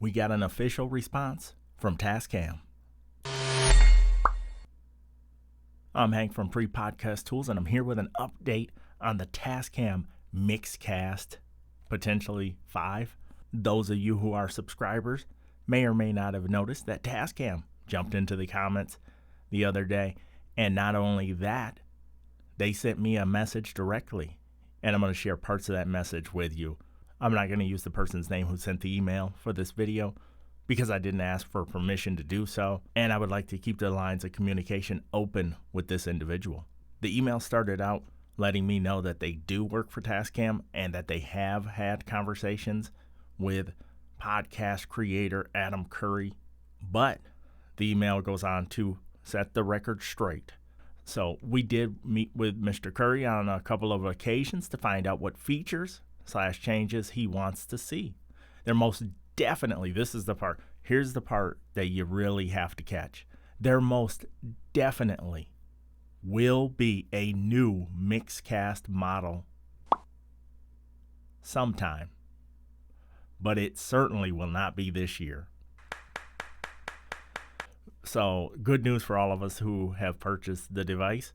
we got an official response from Tascam. I'm Hank from Pre-Podcast Tools, and I'm here with an update on the Tascam Mixcast, potentially 5. Those of you who are subscribers may or may not have noticed that Tascam jumped into the comments the other day, and not only that, they sent me a message directly, and I'm going to share parts of that message with you. I'm not going to use the person's name who sent the email for this video because I didn't ask for permission to do so, and I would like to keep the lines of communication open with this individual. The email started out letting me know that they do work for Tascam and that they have had conversations with podcast creator Adam Curry, but the email goes on to set the record straight. So we did meet with Mr. Curry on a couple of occasions to find out what features/changes he wants to see. They're most definitely, this is the part, here's the part that you really have to catch. There most definitely will be a new Mixcast model sometime, but it certainly will not be this year. So good news for all of us who have purchased the device,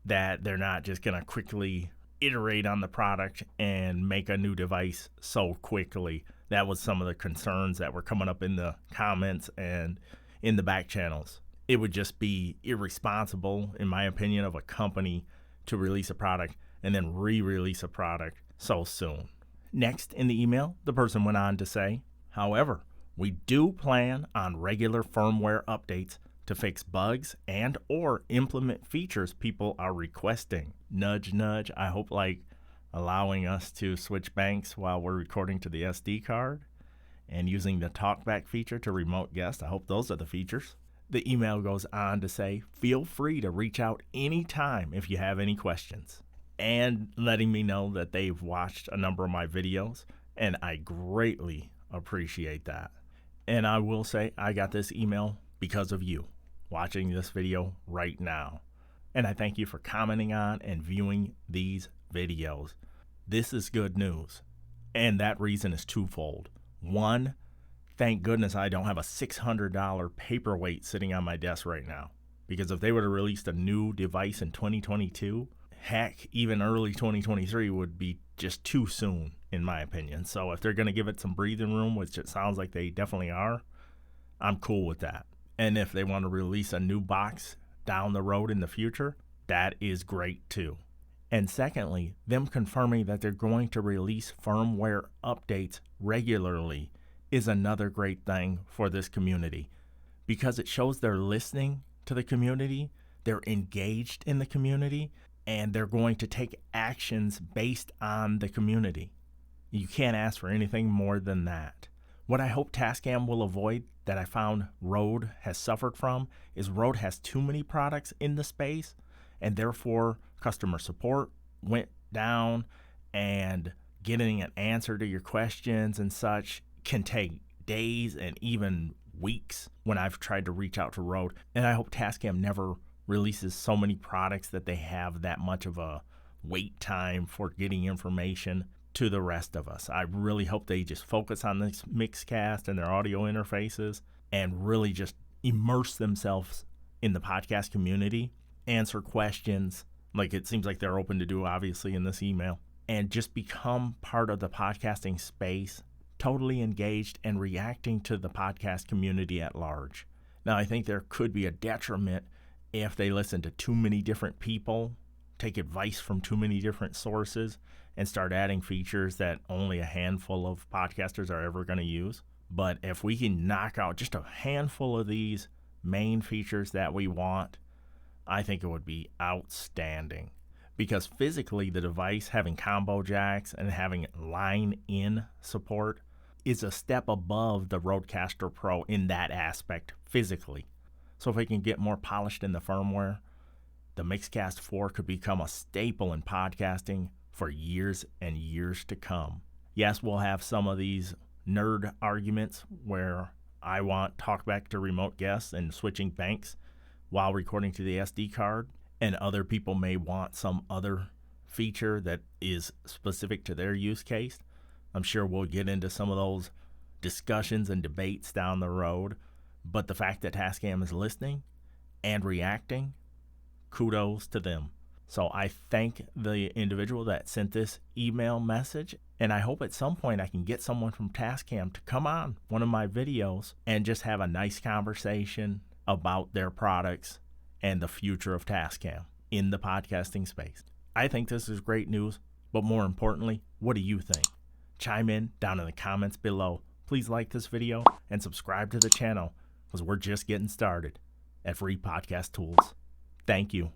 that they're not just going to quickly iterate on the product and make a new device so quickly. That was some of the concerns that were coming up in the comments and in the back channels. It would just be irresponsible, in my opinion, of a company to release a product and then re-release a product so soon. Next in the email, the person went on to say, however, we do plan on regular firmware updates to fix bugs and or implement features people are requesting. Nudge, nudge. I hope like allowing us to switch banks while we're recording to the SD card and using the talkback feature to remote guest. I hope those are the features. The email goes on to say, feel free to reach out anytime if you have any questions, and letting me know that they've watched a number of my videos, and I greatly appreciate that. And I will say I got this email because of you watching this video right now. And I thank you for commenting on and viewing these videos. This is good news. And that reason is twofold. One, thank goodness I don't have a $600 paperweight sitting on my desk right now. Because if they would have released a new device in 2022, heck, even early 2023 would be just too soon, in my opinion. So if they're going to give it some breathing room, which it sounds like they definitely are, I'm cool with that. And if they want to release a new box down the road in the future, that is great too. And secondly, them confirming that they're going to release firmware updates regularly is another great thing for this community, because it shows they're listening to the community, they're engaged in the community, and they're going to take actions based on the community. You can't ask for anything more than that. What I hope Tascam will avoid, that I found Rode has suffered from, is Rode has too many products in the space, and therefore customer support went down, and getting an answer to your questions and such can take days and even weeks when I've tried to reach out to Rode. And I hope Tascam never releases so many products that they have that much of a wait time for getting information to the rest of us. I really hope they just focus on this Mixcast and their audio interfaces and really just immerse themselves in the podcast community, answer questions like it seems like they're open to do, obviously, in this email, and just become part of the podcasting space, totally engaged and reacting to the podcast community at large. Now, I think there could be a detriment if they listen to too many different people, take advice from too many different sources, and start adding features that only a handful of podcasters are ever going to use. But if we can knock out just a handful of these main features that we want, I think it would be outstanding. Because physically, the device having combo jacks and having line-in support is a step above the Rodecaster Pro in that aspect physically. So if we can get more polished in the firmware, the Mixcast 4 could become a staple in podcasting for years and years to come. Yes, we'll have some of these nerd arguments where I want talkback to remote guests and switching banks while recording to the SD card, and other people may want some other feature that is specific to their use case. I'm sure we'll get into some of those discussions and debates down the road. But the fact that Tascam is listening and reacting, kudos to them. So I thank the individual that sent this email message, and I hope at some point I can get someone from Tascam to come on one of my videos and just have a nice conversation about their products and the future of Tascam in the podcasting space. I think this is great news, but more importantly, what do you think? Chime in down in the comments below. Please like this video and subscribe to the channel because we're just getting started at Free Podcast Tools. Thank you.